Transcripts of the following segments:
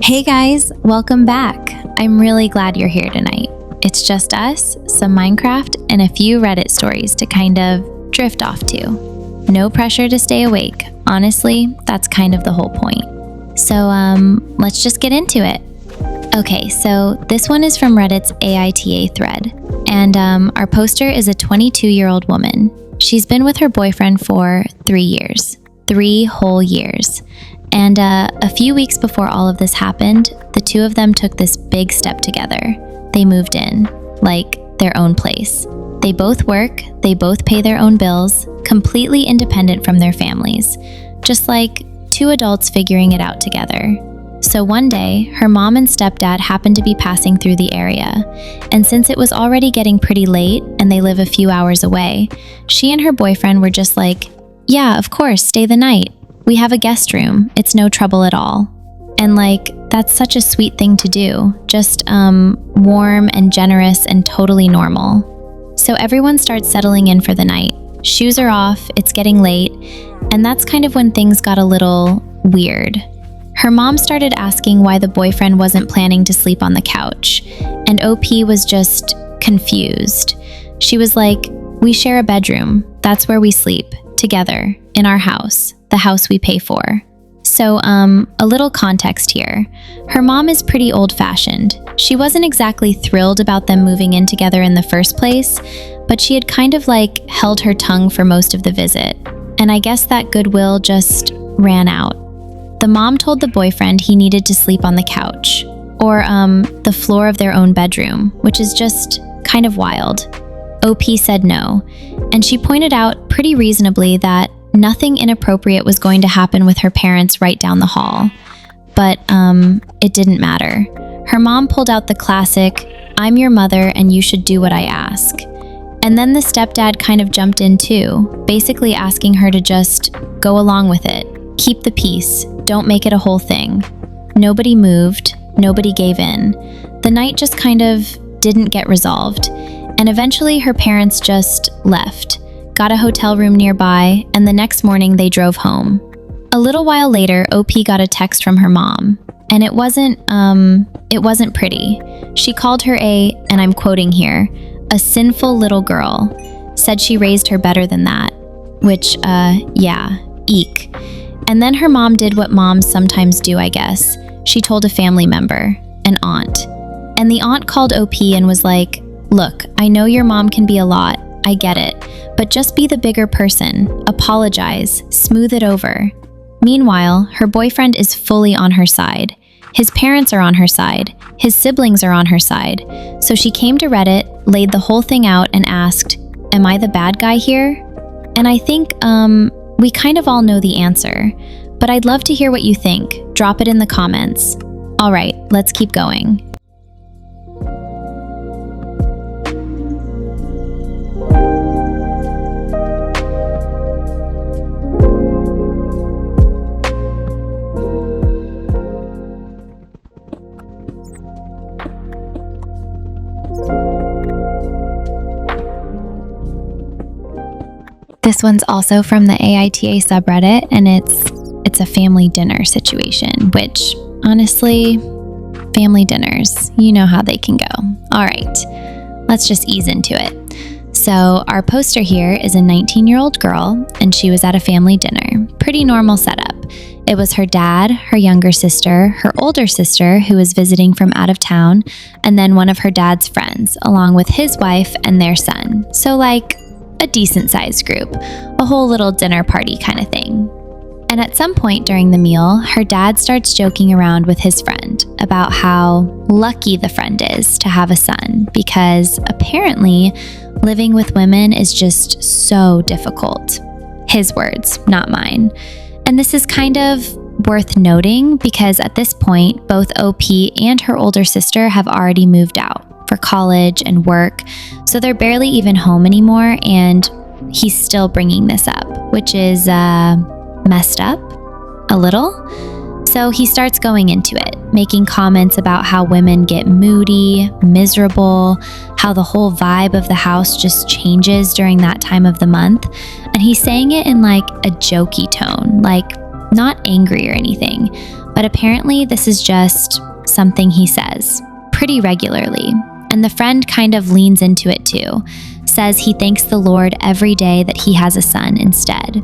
Hey guys, welcome back. I'm really glad you're here tonight. It's just us, some Minecraft, and a few Reddit stories to kind of drift off to. No pressure to stay awake. Honestly, that's kind of the whole point. So, let's just get into it. Okay, so this one is from Reddit's aita thread, and our poster is a 22-year-old woman. She's been with her boyfriend for 3 years. 3 whole years. And a few weeks before all of this happened, the two of them took this big step together. They moved in, like their own place. They both work, they both pay their own bills, completely independent from their families. Just like 2 adults figuring it out together. So one day, her mom and stepdad happened to be passing through the area. And since it was already getting pretty late and they live a few hours away, she and her boyfriend were just like, yeah, of course, stay the night. We have a guest room. It's no trouble at all. And like, that's such a sweet thing to do. Just warm and generous and totally normal. So everyone starts settling in for the night. Shoes are off, it's getting late, and that's kind of when things got a little weird. Her mom started asking why the boyfriend wasn't planning to sleep on the couch, and OP was just confused. She was like, we share a bedroom. That's where we sleep, together, in our house. The house we pay for. So, a little context here. Her mom is pretty old-fashioned. She wasn't exactly thrilled about them moving in together in the first place, but she had kind of like held her tongue for most of the visit. And I guess that goodwill just ran out. The mom told the boyfriend he needed to sleep on the couch, or the floor of their own bedroom, which is just kind of wild. OP said no, and she pointed out pretty reasonably that nothing inappropriate was going to happen with her parents right down the hall. But it didn't matter. Her mom pulled out the classic, I'm your mother and you should do what I ask. And then the stepdad kind of jumped in too, basically asking her to just go along with it. Keep the peace, don't make it a whole thing. Nobody moved, nobody gave in. The night just kind of didn't get resolved. And eventually her parents just left. Got a hotel room nearby, and the next morning they drove home. A little while later, OP got a text from her mom, and it wasn't pretty. She called her and I'm quoting here, a sinful little girl. Said she raised her better than that, which, yeah, eek. And then her mom did what moms sometimes do, I guess. She told a family member, an aunt. And the aunt called OP and was like, look, I know your mom can be a lot, I get it. But just be the bigger person, apologize, smooth it over. Meanwhile, her boyfriend is fully on her side. His parents are on her side. His siblings are on her side. So she came to Reddit, laid the whole thing out and asked, am I the bad guy here? And I think, we kind of all know the answer, but I'd love to hear what you think. Drop it in the comments. All right, let's keep going. This one's also from the AITA subreddit, and it's a family dinner situation, which honestly, family dinners, you know how they can go. All right, let's just ease into it. So our poster here is a 19-year-old girl, and she was at a family dinner. Pretty normal setup. It was her dad, her younger sister, her older sister who was visiting from out of town, and then one of her dad's friends, along with his wife and their son. So like a decent-sized group, a whole little dinner party kind of thing. And at some point during the meal, her dad starts joking around with his friend about how lucky the friend is to have a son, because apparently living with women is just so difficult. His words, not mine. And this is kind of worth noting because at this point, both OP and her older sister have already moved out for college and work, so they're barely even home anymore, and he's still bringing this up, which is messed up a little. So he starts going into it, making comments about how women get moody, miserable, how the whole vibe of the house just changes during that time of the month. And he's saying it in like a jokey tone, like not angry or anything. But apparently this is just something he says pretty regularly. And the friend kind of leans into it too, says he thanks the Lord every day that he has a son instead.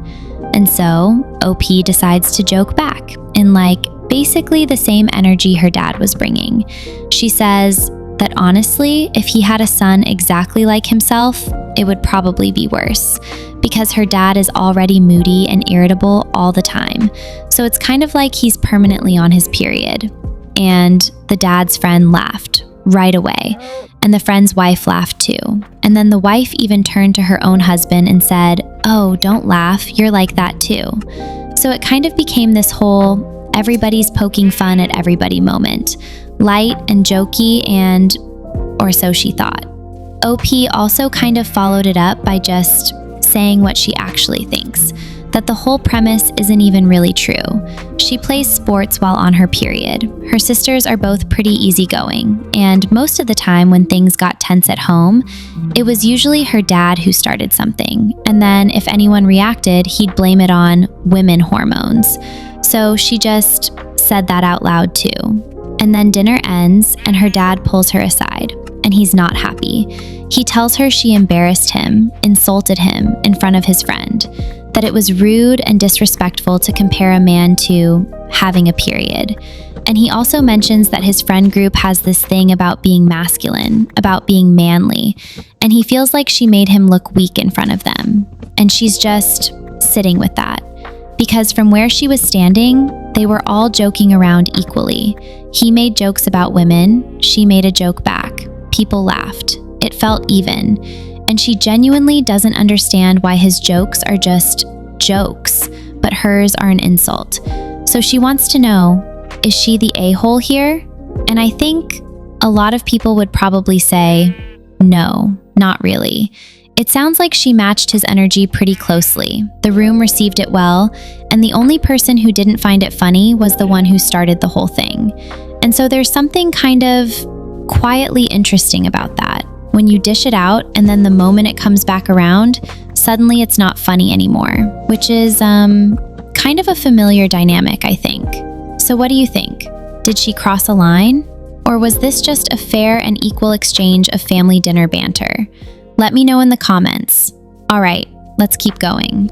And so OP decides to joke back in like basically the same energy her dad was bringing. She says that honestly, if he had a son exactly like himself, it would probably be worse because her dad is already moody and irritable all the time. So it's kind of like he's permanently on his period. And the dad's friend laughed right away. And the friend's wife laughed too. And then the wife even turned to her own husband and said, "Oh, don't laugh, you're like that too." So it kind of became this whole everybody's poking fun at everybody moment. Light and jokey and, or so she thought. OP also kind of followed it up by just saying what she actually thinks, that the whole premise isn't even really true. She plays sports while on her period. Her sisters are both pretty easygoing, and most of the time when things got tense at home, it was usually her dad who started something, and then if anyone reacted, he'd blame it on women hormones. So she just said that out loud too. And then dinner ends, and her dad pulls her aside, and he's not happy. He tells her she embarrassed him, insulted him in front of his friend, that it was rude and disrespectful to compare a man to having a period. And he also mentions that his friend group has this thing about being masculine, about being manly, and he feels like she made him look weak in front of them. And she's just sitting with that. Because from where she was standing, they were all joking around equally. He made jokes about women, she made a joke back. People laughed. It felt even. And she genuinely doesn't understand why his jokes are just jokes, but hers are an insult. So she wants to know, is she the a-hole here? And I think a lot of people would probably say, no, not really. It sounds like she matched his energy pretty closely. The room received it well, and the only person who didn't find it funny was the one who started the whole thing. And so there's something kind of quietly interesting about that. When you dish it out and then the moment it comes back around, suddenly it's not funny anymore, which is kind of a familiar dynamic, I think. So what do you think? Did she cross a line? Or was this just a fair and equal exchange of family dinner banter? Let me know in the comments. All right, let's keep going.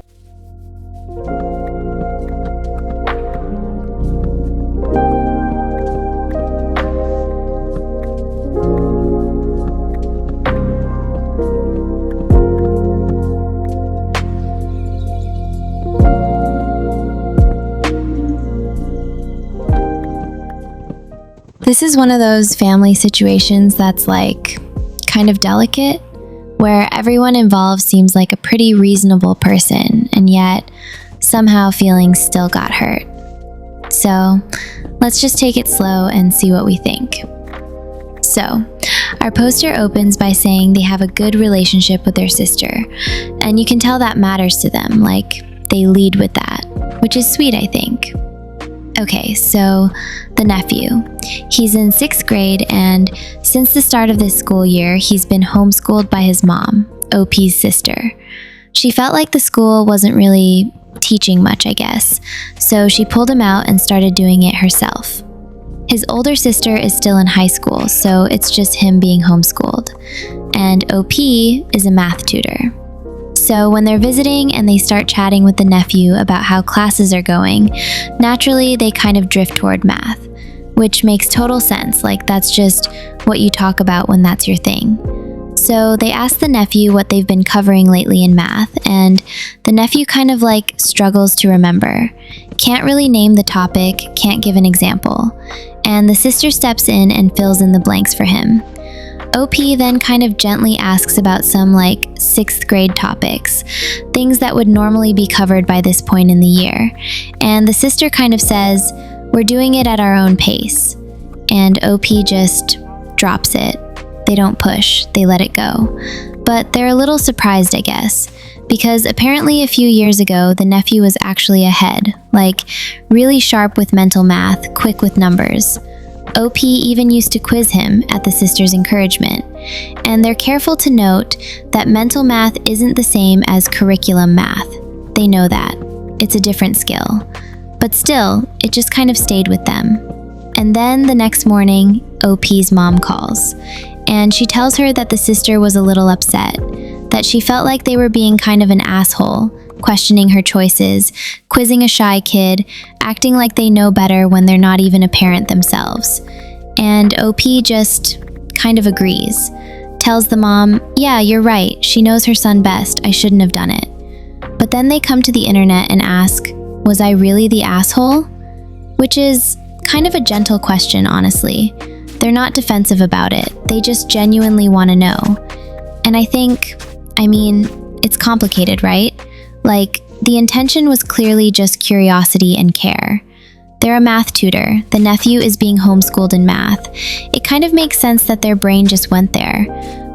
This is one of those family situations that's like kind of delicate, where everyone involved seems like a pretty reasonable person, and yet somehow feelings still got hurt. So let's just take it slow and see what we think. So our poster opens by saying they have a good relationship with their sister, and you can tell that matters to them, like they lead with that, which is sweet, I think. Okay, so the nephew. He's in 6th grade, and since the start of this school year, he's been homeschooled by his mom, OP's sister. She felt like the school wasn't really teaching much, I guess, so she pulled him out and started doing it herself. His older sister is still in high school, so it's just him being homeschooled. And OP is a math tutor. So when they're visiting and they start chatting with the nephew about how classes are going, naturally they kind of drift toward math, which makes total sense. Like that's just what you talk about when that's your thing. So they ask the nephew what they've been covering lately in math, and the nephew kind of like struggles to remember. Can't really name the topic, can't give an example. And the sister steps in and fills in the blanks for him. OP then kind of gently asks about some like 6th grade topics, things that would normally be covered by this point in the year. And the sister kind of says, "We're doing it at our own pace." And OP just drops it. They don't push, they let it go. But they're a little surprised, I guess, because apparently a few years ago, the nephew was actually ahead, like really sharp with mental math, quick with numbers. OP even used to quiz him at the sisters' encouragement. And they're careful to note that mental math isn't the same as curriculum math. They know that. It's a different skill. But still, it just kind of stayed with them. And then the next morning, OP's mom calls. And she tells her that the sister was a little upset, that she felt like they were being kind of an asshole, questioning her choices, quizzing a shy kid, acting like they know better when they're not even a parent themselves. And OP just kind of agrees, tells the mom, yeah, you're right, she knows her son best, I shouldn't have done it. But then they come to the internet and ask, was I really the asshole? Which is kind of a gentle question, honestly. They're not defensive about it, they just genuinely want to know. And I think, it's complicated, right? Like, the intention was clearly just curiosity and care. They're a math tutor. The nephew is being homeschooled in math. It kind of makes sense that their brain just went there.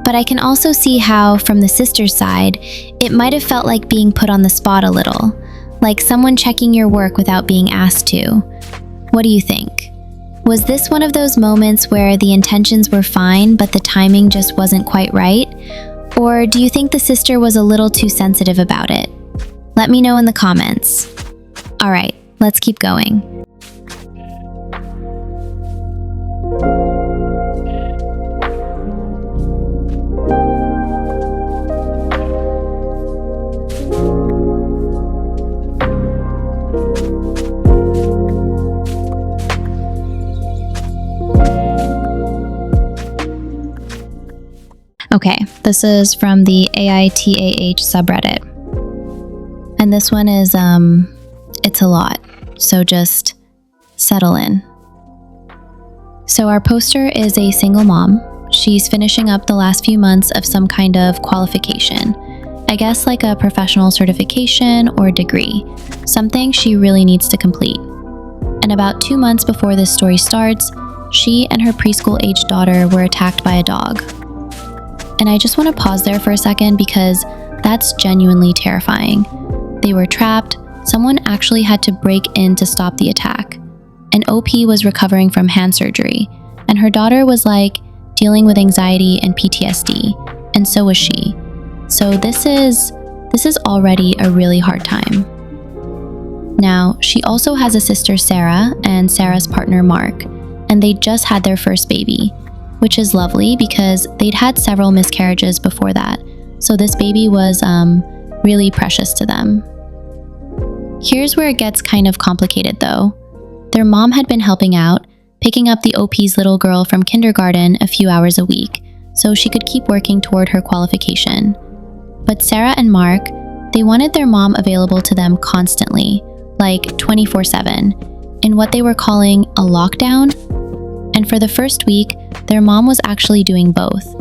But I can also see how, from the sister's side, it might have felt like being put on the spot a little. Like someone checking your work without being asked to. What do you think? Was this one of those moments where the intentions were fine, but the timing just wasn't quite right? Or do you think the sister was a little too sensitive about it? Let me know in the comments. All right, let's keep going. Okay, this is from the AITAH subreddit. And this one is, it's a lot, so just settle in. So our poster is a single mom. She's finishing up the last few months of some kind of qualification. I guess like a professional certification or degree, something she really needs to complete. And about 2 months before this story starts, she and her preschool-aged daughter were attacked by a dog. And I just want to pause there for a second because that's genuinely terrifying. They were trapped, someone actually had to break in to stop the attack. And OP was recovering from hand surgery, and her daughter was dealing with anxiety and PTSD, and so was she. So this is already a really hard time. Now, she also has a sister, Sarah, and Sarah's partner, Mark, and they just had their first baby, which is lovely because they'd had several miscarriages before that, so this baby was really precious to them. Here's where it gets kind of complicated though. Their mom had been helping out, picking up the OP's little girl from kindergarten a few hours a week, so she could keep working toward her qualification. But Sarah and Mark, they wanted their mom available to them constantly, 24/7, in what they were calling a lockdown. And for the first week, their mom was actually doing both,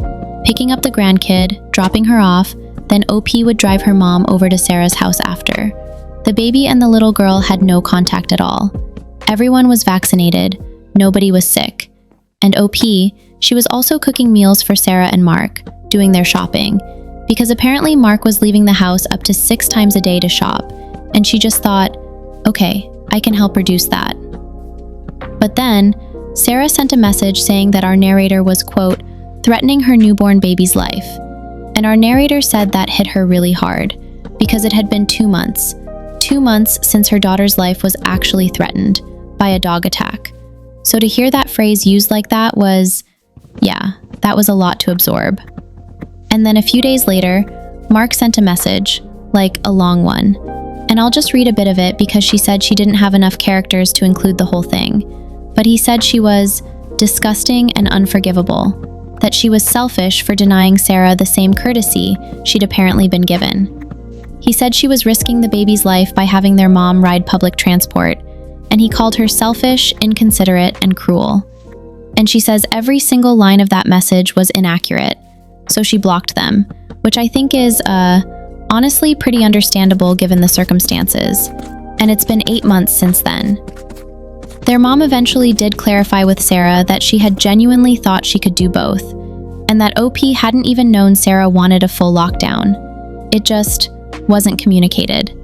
picking up the grandkid, dropping her off, then OP would drive her mom over to Sarah's house after. The baby and the little girl had no contact at all. Everyone was vaccinated, nobody was sick. And OP, she was also cooking meals for Sarah and Mark, doing their shopping, because apparently Mark was leaving the house up to 6 times a day to shop, and she just thought, okay, I can help reduce that. But then, Sarah sent a message saying that our narrator was, quote, threatening her newborn baby's life. And our narrator said that hit her really hard, because it had been 2 months. 2 months since her daughter's life was actually threatened by a dog attack. So to hear that phrase used like that was a lot to absorb. And then a few days later, Mark sent a message, a long one. And I'll just read a bit of it because she said she didn't have enough characters to include the whole thing. But he said she was disgusting and unforgivable, that she was selfish for denying Sarah the same courtesy she'd apparently been given. He said she was risking the baby's life by having their mom ride public transport, and he called her selfish, inconsiderate, and cruel. And she says every single line of that message was inaccurate, so she blocked them, which I think is, honestly pretty understandable given the circumstances. And it's been 8 months since then. Their mom eventually did clarify with Sarah that she had genuinely thought she could do both, and that OP hadn't even known Sarah wanted a full lockdown. It just wasn't communicated.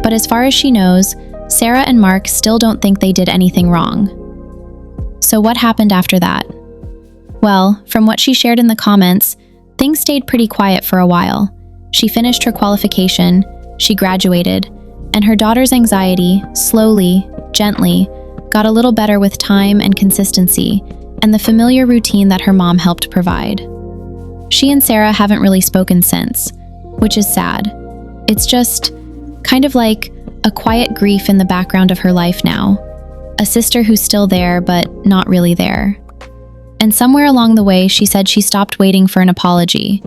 But as far as she knows, Sarah and Mark still don't think they did anything wrong. So what happened after that? Well, from what she shared in the comments, things stayed pretty quiet for a while. She finished her qualification, she graduated, and her daughter's anxiety, slowly, gently, got a little better with time and consistency, and the familiar routine that her mom helped provide. She and Sarah haven't really spoken since, which is sad. It's just kind of like a quiet grief in the background of her life now. A sister who's still there, but not really there. And somewhere along the way, she said she stopped waiting for an apology.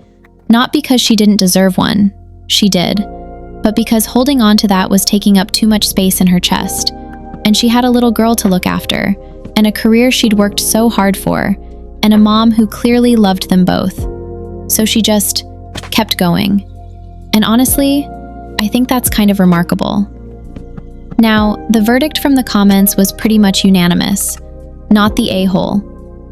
Not because she didn't deserve one, she did, but because holding on to that was taking up too much space in her chest. And she had a little girl to look after, and a career she'd worked so hard for, and a mom who clearly loved them both. So she just kept going. And honestly, I think that's kind of remarkable. Now, the verdict from the comments was pretty much unanimous. Not the a-hole.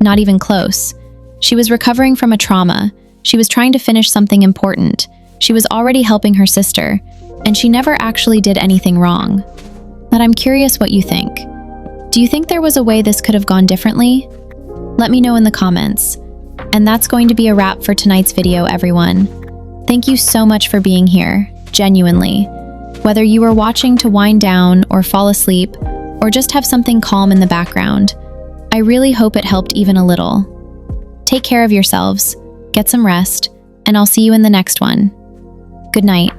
Not even close. She was recovering from a trauma. She was trying to finish something important. She was already helping her sister, and she never actually did anything wrong. But I'm curious what you think. Do you think there was a way this could have gone differently? Let me know in the comments. And that's going to be a wrap for tonight's video, everyone. Thank you so much for being here, genuinely. Whether you were watching to wind down or fall asleep, or just have something calm in the background, I really hope it helped even a little. Take care of yourselves, get some rest, and I'll see you in the next one. Good night.